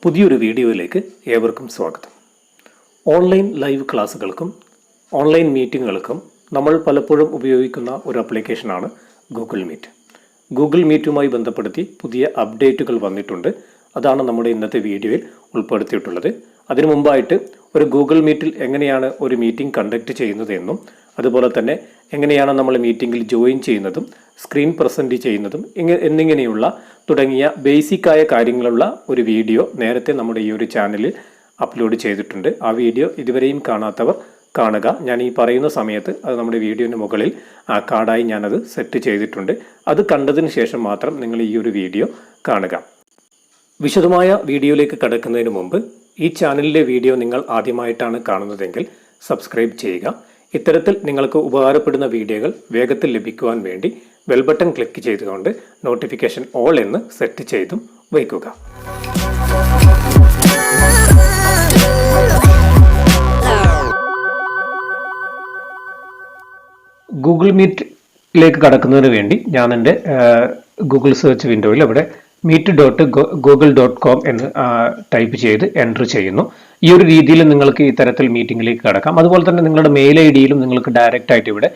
പുതിയൊരു വീഡിയോയിലേക്ക് ഏവർക്കും സ്വാഗതം. ഓൺലൈൻ ലൈവ് ക്ലാസ്സുകൾക്കും ഓൺലൈൻ മീറ്റിങ്ങുകൾക്കും നമ്മൾ പലപ്പോഴും ഉപയോഗിക്കുന്ന ഒരു ആപ്ലിക്കേഷനാണ് ഗൂഗിൾ മീറ്റ്. ഗൂഗിൾ മീറ്റുമായി ബന്ധപ്പെടുത്തി പുതിയ അപ്ഡേറ്റുകൾ വന്നിട്ടുണ്ട്. അതാണ് നമ്മുടെ ഇന്നത്തെ വീഡിയോയിൽ ഉൾപ്പെടുത്തിയിട്ടുള്ളത്. അതിനു മുമ്പായിട്ട് ഒരു ഗൂഗിൾ മീറ്റിൽ എങ്ങനെയാണ് ഒരു മീറ്റിംഗ് കണ്ടക്ട് ചെയ്യുന്നത് എന്നും അതുപോലെ തന്നെ എങ്ങനെയാണ് നമ്മൾ മീറ്റിങ്ങിൽ ജോയിൻ ചെയ്യുന്നതും സ്ക്രീൻ പ്രസൻറ്റ് ചെയ്യുന്നതും എന്നിങ്ങനെയുള്ള തുടങ്ങിയ ബേസിക്കായ കാര്യങ്ങളുള്ള ഒരു വീഡിയോ നേരത്തെ നമ്മുടെ ഈ ഒരു ചാനലിൽ അപ്ലോഡ് ചെയ്തിട്ടുണ്ട്. ആ വീഡിയോ ഇതുവരെയും കാണാത്തവർ കാണുക. ഞാൻ ഈ പറയുന്ന സമയത്ത് അത് നമ്മുടെ വീഡിയോന് മുകളിൽ കാർഡായി ഞാനത് സെറ്റ് ചെയ്തിട്ടുണ്ട്. അത് കണ്ടതിന് ശേഷം മാത്രം നിങ്ങൾ ഈ ഒരു വീഡിയോ കാണുക. വിശദമായ വീഡിയോയിലേക്ക് കടക്കുന്നതിന് മുമ്പ് ഈ ചാനലിലെ വീഡിയോ നിങ്ങൾ ആദ്യമായിട്ടാണ് കാണുന്നതെങ്കിൽ സബ്സ്ക്രൈബ് ചെയ്യുക. ഇത്തരത്തിൽ നിങ്ങൾക്ക് ഉപകാരപ്പെടുന്ന വീഡിയോകൾ വേഗത്തിൽ ലഭിക്കുവാൻ വേണ്ടി ബെൽ ബട്ടൺ ക്ലിക്ക് ചെയ്തുകൊണ്ട് നോട്ടിഫിക്കേഷൻ ഓൾ എന്ന് സെറ്റ് ചെയ്തും വയ്ക്കുക. ഗൂഗിൾ മീറ്റിലേക്ക് കടക്കുന്നതിന് വേണ്ടി ഞാൻ എൻ്റെ ഗൂഗിൾ സെർച്ച് വിൻഡോയിൽ ഇവിടെ meet.google.com എന്ന് ടൈപ്പ് ചെയ്ത് എൻ്റർ ചെയ്യുന്നു. ഈ ഒരു രീതിയിൽ നിങ്ങൾക്ക് ഇത്തരത്തിൽ മീറ്റിംഗിലേക്ക് കടക്കാം. അതുപോലെ തന്നെ നിങ്ങളുടെ മെയിൽ ഐ ഡിയിലും നിങ്ങൾക്ക് ഡയറക്റ്റ് ആയിട്ട് ഇവിടെ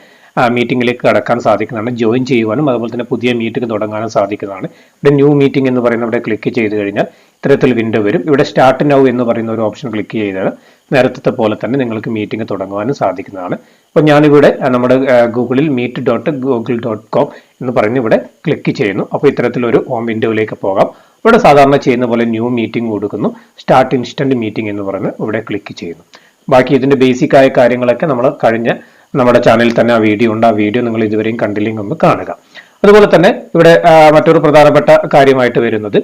മീറ്റിംഗിലേക്ക് കടക്കാൻ സാധിക്കുന്നതാണ്. ജോയിൻ ചെയ്യുവാനും അതുപോലെ തന്നെ പുതിയ മീറ്റിംഗ് തുടങ്ങാനും സാധിക്കുന്നതാണ്. ഇവിടെ ന്യൂ മീറ്റിംഗ് എന്ന് പറയുന്ന ഇവിടെ ക്ലിക്ക് ചെയ്ത് കഴിഞ്ഞാൽ ഇത്തരത്തിൽ വിൻഡോ വരും. ഇവിടെ സ്റ്റാർട്ട് നൗ എന്ന് പറയുന്ന ഒരു ഓപ്ഷൻ ക്ലിക്ക് ചെയ്താൽ നേരത്തെ പോലെ തന്നെ നിങ്ങൾക്ക് മീറ്റിംഗ് തുടങ്ങുവാനും സാധിക്കുന്നതാണ്. അപ്പോൾ ഞാനിവിടെ നമ്മുടെ ഗൂഗിളിൽ meet.google.com എന്ന് പറഞ്ഞ് ഇവിടെ ക്ലിക്ക് ചെയ്യുന്നു. അപ്പോൾ ഇത്തരത്തിലൊരു ഹോം വിൻഡോയിലേക്ക് പോകാം. ഇവിടെ സാധാരണ ചെയ്യുന്ന പോലെ ന്യൂ മീറ്റിംഗ് കൊടുക്കുന്നു. സ്റ്റാർട്ട് ഇൻസ്റ്റന്റ് മീറ്റിംഗ് എന്ന് പറഞ്ഞ് ഇവിടെ ക്ലിക്ക് ചെയ്യുന്നു. ബാക്കി ഇതിന്റെ ബേസിക് ആയ കാര്യങ്ങളൊക്കെ നമ്മൾ കഴിഞ്ഞ നമ്മുടെ ചാനലിൽ തന്നെ ആ വീഡിയോ ഉണ്ട്. ആ വീഡിയോ നിങ്ങൾ ഇതുവരെയും കണ്ടില്ലെങ്കിൽ ഒന്ന് കാണുക. അതുപോലെ തന്നെ ഇവിടെ മറ്റൊരു പ്രധാനപ്പെട്ട കാര്യമായിട്ട് വരുന്നത്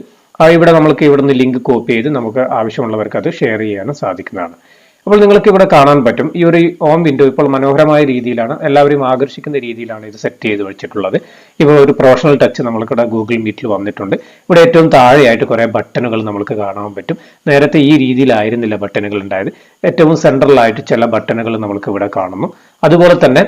ഇവിടെ നമുക്ക് ഇവിടുന്ന് ലിങ്ക് കോപ്പി ചെയ്ത് നമുക്ക് ആവശ്യമുള്ളവർക്ക് അത് ഷെയർ ചെയ്യാനും സാധിക്കുന്നതാണ്. അപ്പോൾ നിങ്ങൾക്ക് ഇവിടെ കാണാൻ പറ്റും ഈ ഒരു ഹോം വിൻഡോ ഇപ്പോൾ മനോഹരമായ രീതിയിലാണ്, എല്ലാവരെയും ആകർഷിക്കുന്ന രീതിയിലാണ് ഇത് സെറ്റ് ചെയ്ത് വെച്ചിട്ടുള്ളത്. ഇപ്പോൾ ഒരു പ്രൊഫഷണൽ ടച്ച് നമ്മൾക്കിവിടെ ഗൂഗിൾ മീറ്റിൽ വന്നിട്ടുണ്ട്. ഇവിടെ ഏറ്റവും താഴെയായിട്ട് കുറേ ബട്ടണുകൾ നമുക്ക് കാണാൻ പറ്റും. നേരത്തെ ഈ രീതിയിലായിരുന്നില്ല ബട്ടണുകൾ ഉണ്ടായത്. ഏറ്റവും സെൻട്രലായിട്ട് ചില ബട്ടണുകൾ നമ്മൾക്ക് ഇവിടെ കാണുന്നു. അതുപോലെ തന്നെ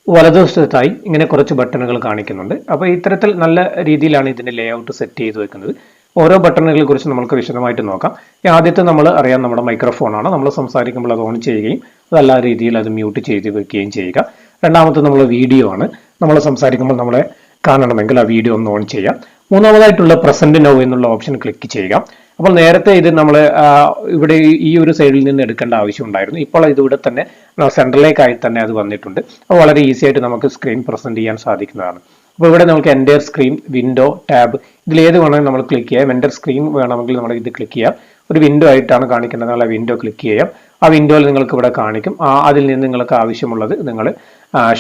വലതുവശത്തായി ഇങ്ങനെ കുറച്ച് ബട്ടണുകൾ കാണിക്കുന്നുണ്ട്. അപ്പോൾ ഇത്തരത്തിൽ നല്ല രീതിയിലാണ് ഇതിന്റെ ലേ ഔട്ട് സെറ്റ് ചെയ്ത് വെക്കുന്നത്. ഓരോ ബട്ടണുകളെ കുറിച്ച് നമുക്ക് വിശദമായിട്ട് നോക്കാം. ആദ്യത്തെ നമ്മൾ അറിയാം നമ്മുടെ മൈക്രോഫോണാണ്. നമ്മൾ സംസാരിക്കുമ്പോൾ അത് ഓൺ ചെയ്യുകയും അതല്ലാ രീതിയിൽ അത് മ്യൂട്ട് ചെയ്ത് വെക്കുകയും ചെയ്യുക. രണ്ടാമത്തെ നമ്മൾ വീഡിയോ ആണ്. നമ്മൾ സംസാരിക്കുമ്പോൾ നമ്മളെ കാണണമെങ്കിൽ ആ വീഡിയോ ഒന്ന് ഓൺ ചെയ്യാം. മൂന്നാമതായിട്ടുള്ള പ്രസന്റ് നൗ എന്നുള്ള ഓപ്ഷൻ ക്ലിക്ക് ചെയ്യുക. അപ്പോൾ നേരത്തെ ഇത് നമ്മൾ ഇവിടെ ഈ ഒരു സൈഡിൽ നിന്ന് എടുക്കേണ്ട ആവശ്യം ഉണ്ടായിരുന്നു. ഇപ്പോൾ ഇതിവിടെ തന്നെ സെൻട്രലിലേക്കായി തന്നെ അത് വന്നിട്ടുണ്ട്. അപ്പോൾ വളരെ ഈസി ആയിട്ട് നമുക്ക് സ്ക്രീൻ പ്രസന്റ് ചെയ്യാൻ സാധിക്കുന്നതാണ്. അപ്പോൾ ഇവിടെ നമുക്ക് എൻ്റർ സ്ക്രീൻ, വിൻഡോ, ടാബ് ഇതിലേത് വേണമെങ്കിൽ നമ്മൾ ക്ലിക്ക് ചെയ്യാം. എൻ്റർ സ്ക്രീൻ വേണമെങ്കിൽ നമ്മൾ ഇത് ക്ലിക്ക് ചെയ്യാം. ഒരു വിൻഡോ ആയിട്ടാണ് കാണിക്കുന്നത്. നമ്മൾ ആ വിൻഡോ ക്ലിക്ക് ചെയ്യാം. ആ വിൻഡോയിൽ നിങ്ങൾക്ക് ഇവിടെ കാണിക്കും. അതിൽ നിന്ന് നിങ്ങൾക്ക് ആവശ്യമുള്ളത് നിങ്ങൾ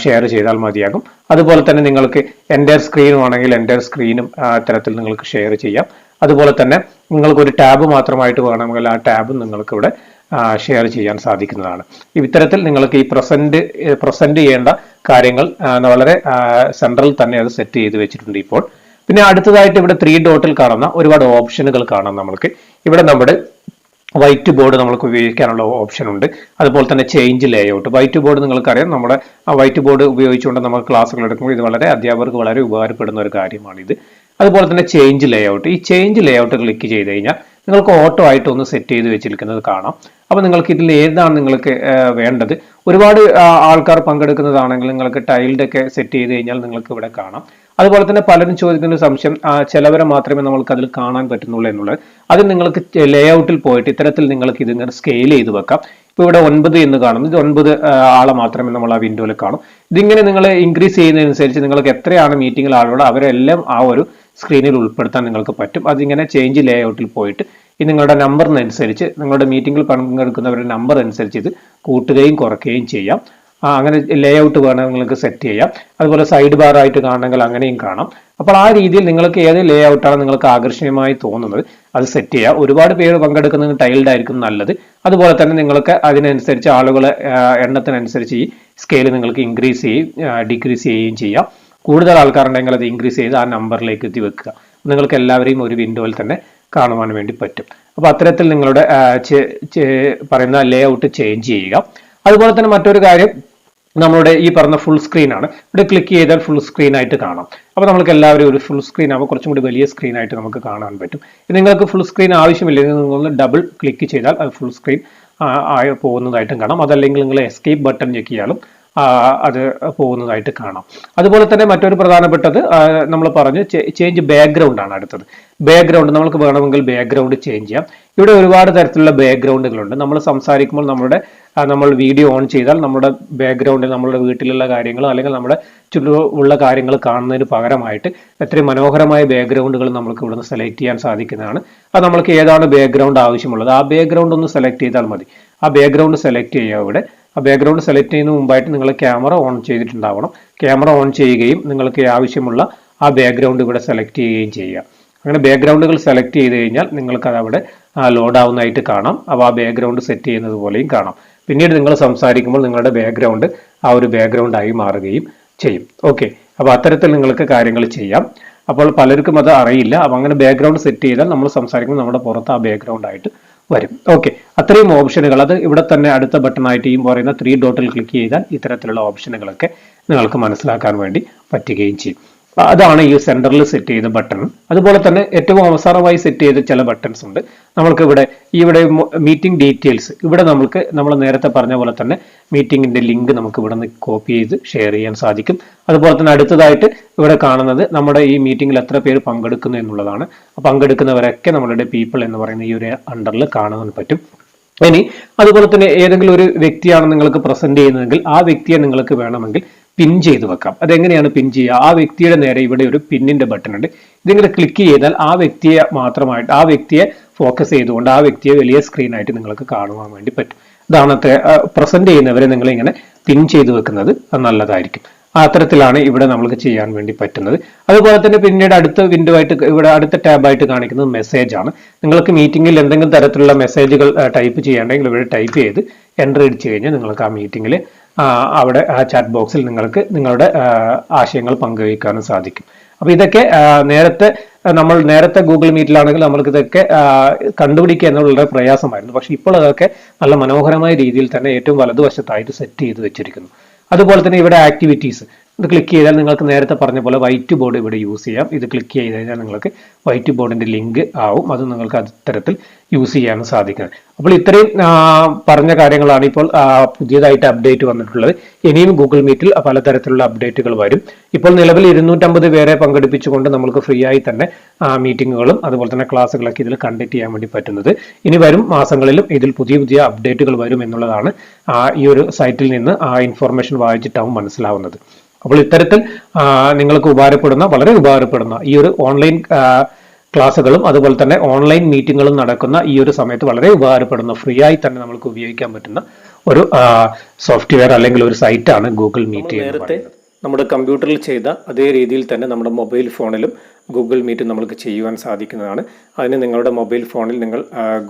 ഷെയർ ചെയ്താൽ മതിയാകും. അതുപോലെ തന്നെ നിങ്ങൾക്ക് എൻ്റർ സ്ക്രീൻ വേണമെങ്കിൽ എൻ്റർ സ്ക്രീനും ഇത്തരത്തിൽ നിങ്ങൾക്ക് ഷെയർ ചെയ്യാം. അതുപോലെ തന്നെ നിങ്ങൾക്ക് ഒരു ടാബ് മാത്രമായിട്ട് വേണമെങ്കിൽ ആ ടാബും നിങ്ങൾക്ക് ഇവിടെ ഷെയർ ചെയ്യാൻ സാധിക്കുന്നതാണ്. ഇത്തരത്തിൽ നിങ്ങൾക്ക് ഈ പ്രസന്റ് ചെയ്യേണ്ട കാര്യങ്ങൾ വളരെ സെൻട്രൽ തന്നെ അത് സെറ്റ് ചെയ്ത് വെച്ചിട്ടുണ്ട് ഇപ്പോൾ. പിന്നെ അടുത്തതായിട്ട് ഇവിടെ 3 ഡോട്ടിൽ കാണുന്ന ഒരുപാട് ഓപ്ഷനുകൾ കാണാം. നമ്മൾക്ക് ഇവിടെ നമ്മുടെ വൈറ്റ് ബോർഡ് നമുക്ക് ഉപയോഗിക്കാനുള്ള ഓപ്ഷൻ ഉണ്ട്. അതുപോലെ തന്നെ ചേഞ്ച് ലേഔട്ട്. വൈറ്റ് ബോർഡ് നിങ്ങൾക്കറിയാം, നമ്മുടെ വൈറ്റ് ബോർഡ് ഉപയോഗിച്ചുകൊണ്ട് നമ്മൾ ക്ലാസ്സുകൾ എടുക്കുമ്പോൾ ഇത് വളരെ അധ്യാപകർക്ക് വളരെ ഉപകാരപ്പെടുന്ന ഒരു കാര്യമാണിത്. അതുപോലെ തന്നെ ചേഞ്ച് ലേഔട്ട്. ഈ ചേഞ്ച് ലേഔട്ട് ക്ലിക്ക് ചെയ്ത് കഴിഞ്ഞാൽ നിങ്ങൾക്ക് ഓട്ടോ ആയിട്ട് ഒന്ന് സെറ്റ് ചെയ്ത് വെച്ചിരിക്കുന്നത് കാണാം. അപ്പോൾ നിങ്ങൾക്ക് ഇതിൽ ഏതാണ് നിങ്ങൾക്ക് വേണ്ടത്. ഒരുപാട് ആൾക്കാർ പങ്കെടുക്കുന്നതാണെങ്കിൽ നിങ്ങൾക്ക് ടൈൽഡ് ഒക്കെ സെറ്റ് ചെയ്ത് കഴിഞ്ഞാൽ നിങ്ങൾക്ക് ഇവിടെ കാണാം. അതുപോലെ തന്നെ പലരും ചോദിക്കുന്ന സംശയം ചിലവരെ മാത്രമേ നമ്മൾക്ക് അതിൽ കാണാൻ പറ്റുന്നുള്ളൂ എന്നുള്ളത്. അത് നിങ്ങൾക്ക് ലേഔട്ടിൽ പോയിട്ട് ഇത്തരത്തിൽ നിങ്ങൾക്ക് ഇതിങ്ങനെ സ്കെയിൽ ചെയ്ത് വെക്കാം. ഇപ്പോൾ ഇവിടെ 9 എന്ന് കാണുന്നു. ഇത് 9 ആളെ മാത്രമേ നമ്മൾ ആ വിൻഡോയിൽ കാണും. ഇതിങ്ങനെ നിങ്ങൾ ഇൻക്രീസ് ചെയ്യുന്നതനുസരിച്ച് നിങ്ങൾക്ക് എത്രയാണ് മീറ്റിംഗിൽ ആളുകൾ അവരെല്ലാം ആ ഒരു സ്ക്രീനിൽ ഉൾപ്പെടുത്താൻ നിങ്ങൾക്ക് പറ്റും. അതിങ്ങനെ ചേഞ്ച് ലേഔട്ടിൽ പോയിട്ട് ഈ നിങ്ങളുടെ നമ്പറിനനുസരിച്ച് നിങ്ങളുടെ മീറ്റിംഗിൽ പങ്കെടുക്കുന്നവരുടെ നമ്പർ അനുസരിച്ച് ഇത് കൂട്ടുകയും കുറയ്ക്കുകയും ചെയ്യാം. അങ്ങനെ ലേഔട്ട് വേണമെങ്കിൽ നിങ്ങൾക്ക് സെറ്റ് ചെയ്യാം. അതുപോലെ സൈഡ് ബാർ ആയിട്ട് കാണണമെങ്കിൽ അങ്ങനെയും കാണാം. അപ്പോൾ ആ രീതിയിൽ നിങ്ങൾക്ക് ഏത് ലേഔട്ടാണ് നിങ്ങൾക്ക് ആകർഷണീയമായി തോന്നുന്നത് അത് സെറ്റ് ചെയ്യാം. ഒരുപാട് പേര് പങ്കെടുക്കുന്നത് ടൈൽഡ് ആയിരിക്കും നല്ലത്. അതുപോലെ തന്നെ നിങ്ങൾക്ക് അതിനനുസരിച്ച് ആളുകളെ എണ്ണത്തിനനുസരിച്ച് ഈ സ്കെയിൽ നിങ്ങൾക്ക് ഇൻക്രീസ് ചെയ്യുകയും ഡിക്രീസ് ചെയ്യുകയും ചെയ്യാം. കൂടുതൽ ആൾക്കാരുണ്ടെങ്കിൽ അത് ഇൻക്രീസ് ചെയ്ത് ആ നമ്പറിലേക്ക് എത്തി വെക്കുക. നിങ്ങൾക്ക് എല്ലാവരെയും ഒരു വിൻഡോയിൽ തന്നെ കാണുവാൻ വേണ്ടി പറ്റും. അപ്പോൾ അത്തരത്തിൽ നിങ്ങളുടെ പറയുന്ന ലേഔട്ട് ചേഞ്ച് ചെയ്യുക. അതുപോലെ തന്നെ മറ്റൊരു കാര്യം, നമ്മളുടെ ഈ പറഞ്ഞ ഫുൾ സ്ക്രീൻ ആണ്. ഇവിടെ ക്ലിക്ക് ചെയ്താൽ ഫുൾ സ്ക്രീൻ ആയിട്ട് കാണാം. അപ്പോൾ നമുക്ക് എല്ലാവരും ഒരു ഫുൾ സ്ക്രീൻ ആകുമ്പോൾ കുറച്ചും കൂടി വലിയ സ്ക്രീൻ ആയിട്ട് നമുക്ക് കാണാൻ പറ്റും. നിങ്ങൾക്ക് ഫുൾ സ്ക്രീൻ ആവശ്യമില്ല, നിങ്ങൾ ഡബിൾ ക്ലിക്ക് ചെയ്താൽ അത് ഫുൾ സ്ക്രീൻ ആയി പോകുന്നതായിട്ടും കാണാം. അതല്ലെങ്കിൽ നിങ്ങൾ എസ്കേപ്പ് ബട്ടൺ ഞെക്കിയാലും അത് പോകുന്നതായിട്ട് കാണാം. അതുപോലെ തന്നെ മറ്റൊരു പ്രധാനപ്പെട്ടത് നമ്മൾ പറഞ്ഞു ചേഞ്ച് ബാക്ക്ഗ്രൗണ്ട് ആണ് അടുത്തത്. ബാക്ക്ഗ്രൗണ്ട് നമുക്ക് വേണമെങ്കിൽ ബാക്ക്ഗ്രൗണ്ട് ചേഞ്ച് ചെയ്യാം. ഇവിടെ ഒരുപാട് തരത്തിലുള്ള ബാക്ക്ഗ്രൗണ്ടുകളുണ്ട്. നമ്മൾ സംസാരിക്കുമ്പോൾ നമ്മൾ വീഡിയോ ഓൺ ചെയ്താൽ നമ്മുടെ ബാക്ക്ഗ്രൗണ്ടിൽ നമ്മുടെ വീട്ടിലുള്ള കാര്യങ്ങൾ അല്ലെങ്കിൽ നമ്മുടെ ചുറ്റുമുള്ള കാര്യങ്ങൾ കാണുന്നതിന് പകരമായിട്ട് എത്രയും മനോഹരമായ ബാക്ക്ഗ്രൗണ്ടുകൾ നമുക്ക് ഇവിടുന്ന് സെലക്ട് ചെയ്യാൻ സാധിക്കുന്നതാണ്. അത് നമ്മൾക്ക് ഏതാണ് ബാക്ക്ഗ്രൗണ്ട് ആവശ്യമുള്ളത് ആ ബാക്ക്ഗ്രൗണ്ട് ഒന്ന് സെലക്ട് ചെയ്താൽ മതി. ആ ബാക്ക്ഗ്രൗണ്ട് സെലക്ട് ചെയ്യുക. ഇവിടെ ആ ബാക്ക്ഗ്രൗണ്ട് സെലക്ട് ചെയ്യുന്ന മുമ്പായിട്ട് നിങ്ങൾ ക്യാമറ ഓൺ ചെയ്തിട്ടുണ്ടാവണം. ക്യാമറ ഓൺ ചെയ്യുകയും നിങ്ങൾക്ക് ആവശ്യമുള്ള ആ ബാക്ക്ഗ്രൗണ്ട് ഇവിടെ സെലക്ട് ചെയ്യുകയും ചെയ്യുക. അങ്ങനെ ബാക്ക്ഗ്രൗണ്ടുകൾ സെലക്ട് ചെയ്ത് കഴിഞ്ഞാൽ നിങ്ങൾക്ക് അത് അവിടെ ലോഡ് ആവുന്നതായിട്ട് കാണാം. അപ്പോൾ ആ ബാക്ക്ഗ്രൗണ്ട് സെറ്റ് ചെയ്യുന്നത് പോലെയും കാണാം. പിന്നീട് നിങ്ങൾ സംസാരിക്കുമ്പോൾ നിങ്ങളുടെ ബാക്ക്ഗ്രൗണ്ട് ആ ഒരു ബാക്ക്ഗ്രൗണ്ട് ആയി മാറുകയും ചെയ്യും. ഓക്കെ, അപ്പോൾ അത്തരത്തിൽ നിങ്ങൾക്ക് കാര്യങ്ങൾ ചെയ്യാം. അപ്പോൾ പലർക്കും അത് അറിയില്ല. അപ്പോൾ അങ്ങനെ ബാക്ക്ഗ്രൗണ്ട് സെറ്റ് ചെയ്താൽ നമ്മൾ സംസാരിക്കുമ്പോൾ നമ്മുടെ പുറത്ത് ആ ബാക്ക്ഗ്രൗണ്ട് ആയിട്ട് വരും. ഓക്കെ, അത്രയും ഓപ്ഷനുകൾ അത് ഇവിടെ തന്നെ അടുത്ത ബട്ടൺ ആയിട്ട് ഈ പറയുന്ന 3 ഡോട്ടിൽ ക്ലിക്ക് ചെയ്താൽ ഇത്തരത്തിലുള്ള ഓപ്ഷനുകളൊക്കെ നിങ്ങൾക്ക് മനസ്സിലാക്കാൻ വേണ്ടി പറ്റുകയും ചെയ്യും. അതാണ് ഈ സെന്ററിൽ സെറ്റ് ചെയ്ത ബട്ടൺ. അതുപോലെ തന്നെ ഏറ്റവും അവസാനമായി സെറ്റ് ചെയ്ത ചില ബട്ടൺസ് ഉണ്ട്. നമ്മൾക്ക് ഇവിടെ മീറ്റിംഗ് ഡീറ്റെയിൽസ് ഇവിടെ നമ്മൾ നേരത്തെ പറഞ്ഞ പോലെ തന്നെ മീറ്റിംഗിന്റെ ലിങ്ക് നമുക്ക് ഇവിടെ നിന്ന് കോപ്പി ചെയ്ത് ഷെയർ ചെയ്യാൻ സാധിക്കും. അതുപോലെ തന്നെ അടുത്തതായിട്ട് ഇവിടെ കാണുന്നത് നമ്മുടെ ഈ മീറ്റിംഗിൽ എത്ര പേര് പങ്കെടുക്കുന്നു എന്നുള്ളതാണ്. പങ്കെടുക്കുന്നവരൊക്കെ നമ്മളുടെ പീപ്പിൾ എന്ന് പറയുന്ന ഈ ഒരു അണ്ടറിൽ കാണാൻ പറ്റും. ഇനി അതുപോലെ തന്നെ ഏതെങ്കിലും ഒരു വ്യക്തിയാണ് നിങ്ങൾക്ക് പ്രസന്റ് ചെയ്യുന്നതെങ്കിൽ ആ വ്യക്തിയെ നിങ്ങൾക്ക് വേണമെങ്കിൽ പിൻ ചെയ്ത് വെക്കാം. അതെങ്ങനെയാണ് പിൻ ചെയ്യുക? ആ വ്യക്തിയുടെ നേരെ ഇവിടെ ഒരു പിന്നിന്റെ ബട്ടൺ ഉണ്ട്. ഇതിങ്ങനെ ക്ലിക്ക് ചെയ്താൽ ആ വ്യക്തിയെ ഫോക്കസ് ചെയ്തുകൊണ്ട് ആ വ്യക്തിയെ വലിയ സ്ക്രീനായിട്ട് നിങ്ങൾക്ക് കാണുവാൻ വേണ്ടി പറ്റും. ഇതാണ് പ്രസന്റ് ചെയ്യുന്നവരെ നിങ്ങൾ ഇങ്ങനെ പിൻ ചെയ്ത് വെക്കുന്നത് നല്ലതായിരിക്കും. അത്തരത്തിലാണ് ഇവിടെ നമ്മൾക്ക് ചെയ്യാൻ വേണ്ടി പറ്റുന്നത്. അതുപോലെ തന്നെ പിന്നീട് അടുത്ത വിൻഡോ ആയിട്ട് ഇവിടെ അടുത്ത ടാബായിട്ട് കാണിക്കുന്നത് മെസ്സേജ് ആണ്. നിങ്ങൾക്ക് മീറ്റിംഗിൽ എന്തെങ്കിലും തരത്തിലുള്ള മെസ്സേജുകൾ ടൈപ്പ് ചെയ്യണമെങ്കിൽ ഇവിടെ ടൈപ്പ് ചെയ്ത് എൻ്റർ അടിച്ചു കഴിഞ്ഞാൽ നിങ്ങൾക്ക് ആ മീറ്റിംഗിൽ അവിടെ ആ ചാറ്റ് ബോക്സിൽ നിങ്ങൾക്ക് നിങ്ങളുടെ ആശയങ്ങൾ പങ്കുവയ്ക്കാനും സാധിക്കും. അപ്പൊ ഇതൊക്കെ നേരത്തെ ഗൂഗിൾ മീറ്റിലാണെങ്കിൽ നമ്മൾക്ക് ഇതൊക്കെ കണ്ടുപിടിക്കുക എന്നുള്ള പ്രയാസമായിരുന്നു. പക്ഷെ ഇപ്പോൾ അതൊക്കെ നല്ല മനോഹരമായ രീതിയിൽ തന്നെ ഏറ്റവും വലതുവശത്തായിട്ട് സെറ്റ് ചെയ്ത് വെച്ചിരിക്കുന്നു. അതുപോലെ തന്നെ ഇവിടെ ആക്ടിവിറ്റീസ് ഇത് ക്ലിക്ക് ചെയ്താൽ നിങ്ങൾക്ക് നേരത്തെ പറഞ്ഞ പോലെ വൈറ്റ് ബോർഡ് ഇവിടെ യൂസ് ചെയ്യാം. ഇത് ക്ലിക്ക് ചെയ്ത് കഴിഞ്ഞാൽ നിങ്ങൾക്ക് വൈറ്റ് ബോർഡിന്റെ ലിങ്ക് ആവും. അത് നിങ്ങൾക്ക് അത്തരത്തിൽ യൂസ് ചെയ്യാനും സാധിക്കുന്നത്. അപ്പോൾ ഇത്രയും പറഞ്ഞ കാര്യങ്ങളാണ് ഇപ്പോൾ പുതിയതായിട്ട് അപ്ഡേറ്റ് വന്നിട്ടുള്ളത്. ഇനിയും ഗൂഗിൾ മീറ്റിൽ പലതരത്തിലുള്ള അപ്ഡേറ്റുകൾ വരും. ഇപ്പോൾ നിലവിൽ 250 പേരെ പങ്കെടുപ്പിച്ചുകൊണ്ട് നമുക്ക് ഫ്രീ ആയി തന്നെ മീറ്റിങ്ങുകളും അതുപോലെ തന്നെ ക്ലാസ്സുകളൊക്കെ ഇതിൽ കണ്ടക്ട് ചെയ്യാൻ വേണ്ടി പറ്റുന്നത്. ഇനി വരും മാസങ്ങളിലും ഇതിൽ പുതിയ അപ്ഡേറ്റുകൾ വരും എന്നുള്ളതാണ് ഈ ഒരു സൈറ്റിൽ നിന്ന് ഇൻഫോർമേഷൻ വായിച്ചിട്ടാവും മനസ്സിലാവുന്നത്. അപ്പോൾ ഇത്തരത്തിൽ നിങ്ങൾക്ക് വളരെ ഉപകാരപ്പെടുന്ന ഈ ഒരു ഓൺലൈൻ ക്ലാസ്സുകളും അതുപോലെ തന്നെ ഓൺലൈൻ മീറ്റിങ്ങുകളും നടക്കുന്ന ഈ ഒരു സമയത്ത് വളരെ ഉപകാരപ്പെടുന്ന ഫ്രീ ആയി തന്നെ നമുക്ക് ഉപയോഗിക്കാൻ പറ്റുന്ന ഒരു സോഫ്റ്റ്വെയർ അല്ലെങ്കിൽ ഒരു സൈറ്റാണ് ഗൂഗിൾ മീറ്റ്. നേരത്തെ നമ്മുടെ കമ്പ്യൂട്ടറിൽ ചെയ്ത അതേ രീതിയിൽ തന്നെ നമ്മുടെ മൊബൈൽ ഫോണിലും ഗൂഗിൾ മീറ്റ് നമുക്ക് ചെയ്യുവാൻ സാധിക്കുന്നതാണ്. അതിന് നിങ്ങളുടെ മൊബൈൽ ഫോണിൽ നിങ്ങൾ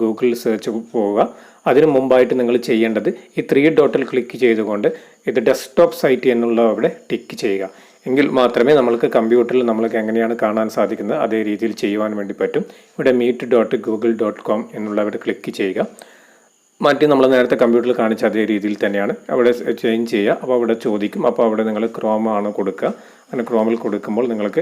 ഗൂഗിൾ സെർച്ച് പോവുക. അതിനു മുമ്പായിട്ട് നിങ്ങൾ ചെയ്യേണ്ടത് ഈ 3 ഡോട്ടിൽ ക്ലിക്ക് ചെയ്തുകൊണ്ട് ഇത് ഡെസ്ക്ടോപ്പ് സൈറ്റ് എന്നുള്ള അവിടെ ടിക്ക് ചെയ്യുക. എങ്കിൽ മാത്രമേ നമ്മൾക്ക് കമ്പ്യൂട്ടറിൽ നമ്മൾക്ക് എങ്ങനെയാണ് കാണാൻ സാധിക്കുന്നത് അതേ രീതിയിൽ ചെയ്യുവാൻ വേണ്ടി പറ്റും. ഇവിടെ meet.google.com എന്നുള്ള അവിടെ ക്ലിക്ക് ചെയ്യുക. മാറ്റി നമ്മൾ നേരത്തെ കമ്പ്യൂട്ടറിൽ കാണിച്ച അതേ രീതിയിൽ തന്നെയാണ് അവിടെ ചേഞ്ച് ചെയ്യുക. അപ്പോൾ അവിടെ ചോദിക്കും. അപ്പോൾ അവിടെ നിങ്ങൾ ക്രോം ആണ് കൊടുക്കുക. അങ്ങനെ ക്രോമിൽ കൊടുക്കുമ്പോൾ നിങ്ങൾക്ക്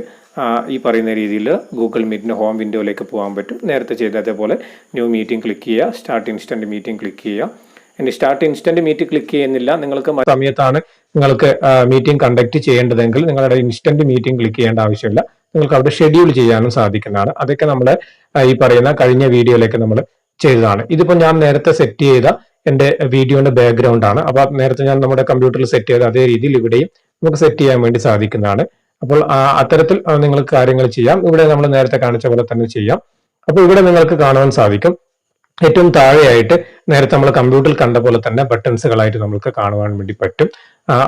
ഈ പറയുന്ന രീതിയിൽ ഗൂഗിൾ മീറ്റിൻ്റെ ഹോം വിൻഡോയിലേക്ക് പോകാൻ പറ്റും. നേരത്തെ ചെയ്ത അതേപോലെ ന്യൂ മീറ്റിംഗ് ക്ലിക്ക് ചെയ്യുക. സ്റ്റാർട്ട് ഇൻസ്റ്റൻറ്റ് മീറ്റിംഗ് ക്ലിക്ക് ചെയ്യുക. ഇനി സ്റ്റാർട്ട് ഇൻസ്റ്റൻറ്റ് മീറ്റ് ക്ലിക്ക് ചെയ്യുന്നില്ല, നിങ്ങൾക്ക് സമയത്താണ് നിങ്ങൾക്ക് മീറ്റിംഗ് കണ്ടക്ട് ചെയ്യേണ്ടതെങ്കിൽ നിങ്ങളുടെ ഇൻസ്റ്റൻറ്റ് മീറ്റിംഗ് ക്ലിക്ക് ചെയ്യേണ്ട ആവശ്യമില്ല. നിങ്ങൾക്ക് അവിടെ ഷെഡ്യൂൾ ചെയ്യാനും സാധിക്കുന്നതാണ്. അതൊക്കെ നമ്മൾ ഈ പറയുന്ന കഴിഞ്ഞ വീഡിയോയിലേക്ക് നമ്മൾ ചെയ്തതാണ്. ഇതിപ്പോൾ ഞാൻ നേരത്തെ സെറ്റ് ചെയ്ത എൻ്റെ വീഡിയോന്റെ ബാക്ക്ഗ്രൗണ്ട് ആണ്. അപ്പോൾ നേരത്തെ ഞാൻ നമ്മുടെ കമ്പ്യൂട്ടറിൽ സെറ്റ് ചെയ്ത അതേ രീതിയിൽ ഇവിടെയും നമുക്ക് സെറ്റ് ചെയ്യാൻ വേണ്ടി സാധിക്കുന്നതാണ്. അപ്പോൾ അത്തരത്തിൽ നിങ്ങൾക്ക് കാര്യങ്ങൾ ചെയ്യാം. ഇവിടെ നമ്മൾ നേരത്തെ കാണിച്ച പോലെ തന്നെ ചെയ്യാം. അപ്പോൾ ഇവിടെ നിങ്ങൾക്ക് കാണാൻ സാധിക്കും ഏറ്റവും താഴെയായിട്ട് നേരത്തെ നമ്മൾ കമ്പ്യൂട്ടറിൽ കണ്ട പോലെ തന്നെ ബട്ടൺസുകളായിട്ട് നമുക്ക് കാണുവാൻ വേണ്ടി പറ്റും.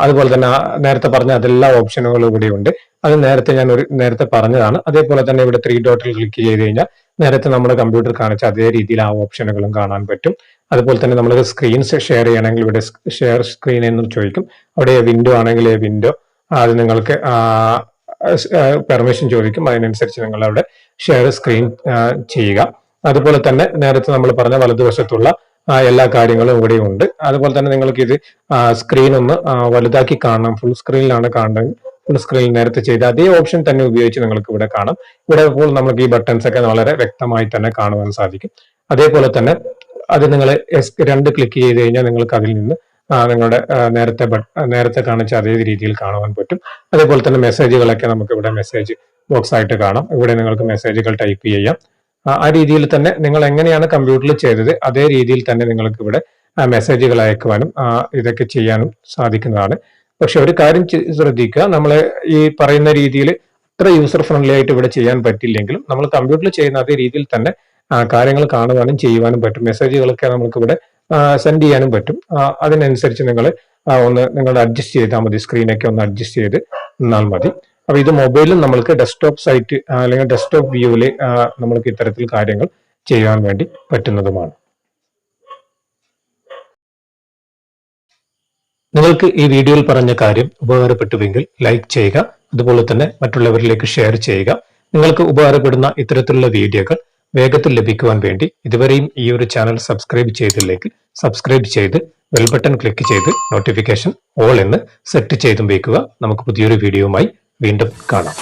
അതുപോലെ തന്നെ നേരത്തെ പറഞ്ഞ അതെല്ലാ ഓപ്ഷനുകളും ഇവിടെ ഉണ്ട്. അത് നേരത്തെ പറഞ്ഞതാണ്. അതേപോലെ തന്നെ ഇവിടെ 3 ഡോട്ടിൽ ക്ലിക്ക് ചെയ്ത് കഴിഞ്ഞാൽ നേരത്തെ നമ്മുടെ കമ്പ്യൂട്ടർ കാണിച്ച അതേ രീതിയിൽ ആ ഓപ്ഷനുകളും കാണാൻ പറ്റും. അതുപോലെ തന്നെ നമ്മൾ സ്ക്രീൻ ഷെയർ ചെയ്യണമെങ്കിൽ ഇവിടെ ഷെയർ സ്ക്രീൻ എന്ന് ചോദിക്കും. അവിടെ വിൻഡോ ആണെങ്കിൽ വിൻഡോ അത് നിങ്ങൾക്ക് പെർമിഷൻ ചോദിക്കും. അതിനനുസരിച്ച് നിങ്ങൾ അവിടെ ഷെയർ സ്ക്രീൻ ചെയ്യുക. അതുപോലെ തന്നെ നേരത്തെ നമ്മൾ പറഞ്ഞ വലതുവശത്തുള്ള എല്ലാ കാര്യങ്ങളും ഇവിടെ ഉണ്ട്. അതുപോലെ തന്നെ നിങ്ങൾക്ക് ഇത് സ്ക്രീൻ ഒന്ന് വലുതാക്കി കാണണം, ഫുൾ സ്ക്രീനിലാണ് കാണുന്നത്. ഫുൾ സ്ക്രീൻ നേരത്തെ ചെയ്ത അതേ ഓപ്ഷൻ തന്നെ ഉപയോഗിച്ച് നിങ്ങൾക്ക് ഇവിടെ കാണാം. ഇവിടെ ഇപ്പോൾ നമുക്ക് ഈ ബട്ടൺസ് ഒക്കെ വളരെ വ്യക്തമായി തന്നെ കാണുവാൻ സാധിക്കും. അതേപോലെ തന്നെ അത് നിങ്ങൾ S2 ക്ലിക്ക് ചെയ്ത് കഴിഞ്ഞാൽ നിങ്ങൾക്ക് അതിൽ നിന്ന് നിങ്ങളുടെ നേരത്തെ കാണിച്ച അതേ രീതിയിൽ കാണുവാൻ പറ്റും. അതേപോലെ തന്നെ മെസ്സേജുകളൊക്കെ നമുക്ക് ഇവിടെ മെസ്സേജ് ബോക്സ് ആയിട്ട് കാണാം. ഇവിടെ നിങ്ങൾക്ക് മെസ്സേജുകൾ ടൈപ്പ് ചെയ്യാം. ആ രീതിയിൽ തന്നെ നിങ്ങൾ എങ്ങനെയാണ് കമ്പ്യൂട്ടറിൽ ചെയ്തത് അതേ രീതിയിൽ തന്നെ നിങ്ങൾക്ക് ഇവിടെ മെസ്സേജുകൾ അയക്കുവാനും ഇതൊക്കെ ചെയ്യാനും സാധിക്കുന്നതാണ്. പക്ഷെ ഒരു കാര്യം ശ്രദ്ധിക്കുക, നമ്മൾ ഈ പറയുന്ന രീതിയിൽ അത്ര യൂസർ ഫ്രണ്ട്ലി ആയിട്ട് ഇവിടെ ചെയ്യാൻ പറ്റില്ലെങ്കിലും നമ്മൾ കമ്പ്യൂട്ടറിൽ ചെയ്യുന്ന അതേ രീതിയിൽ തന്നെ കാര്യങ്ങൾ കാണുവാനും ചെയ്യുവാനും പറ്റും. മെസ്സേജുകളൊക്കെ നമുക്ക് ഇവിടെ സെൻഡ് ചെയ്യാനും പറ്റും. അതിനനുസരിച്ച് നിങ്ങൾ നിങ്ങൾ അഡ്ജസ്റ്റ് ചെയ്താൽ മതി, സ്ക്രീനൊക്കെ ഒന്ന് അഡ്ജസ്റ്റ് ചെയ്ത് നിന്നാൽ മതി. അപ്പൊ ഇത് മൊബൈലിൽ നമ്മൾക്ക് ഡെസ്ക്ടോപ്പ് സൈറ്റ് അല്ലെങ്കിൽ ഡെസ്ക്ടോപ്പ് വ്യൂവിൽ നമ്മൾക്ക് ഇത്തരത്തിൽ കാര്യങ്ങൾ ചെയ്യാൻ വേണ്ടി പറ്റുന്നതുമാണ്. നിങ്ങൾക്ക് ഈ വീഡിയോയിൽ പറഞ്ഞ കാര്യം ഉപകാരപ്പെട്ടുവെങ്കിൽ ലൈക്ക് ചെയ്യുക, അതുപോലെ തന്നെ മറ്റുള്ളവരിലേക്ക് ഷെയർ ചെയ്യുക. നിങ്ങൾക്ക് ഉപകാരപ്പെടുന്ന ഇത്തരത്തിലുള്ള വീഡിയോകൾ വേഗത്തിൽ ലഭിക്കുവാൻ വേണ്ടി ഇതുവരെയും ഈ ഒരു ചാനൽ സബ്സ്ക്രൈബ് ചെയ്തില്ലെങ്കിൽ സബ്സ്ക്രൈബ് ചെയ്ത് ബെൽ ബട്ടൺ ക്ലിക്ക് ചെയ്ത് നോട്ടിഫിക്കേഷൻ ഓൾ എന്ന് സെറ്റ് ചെയ്തും വയ്ക്കുക. നമുക്ക് പുതിയൊരു വീഡിയോയുമായി വീണ്ടും കാണാം.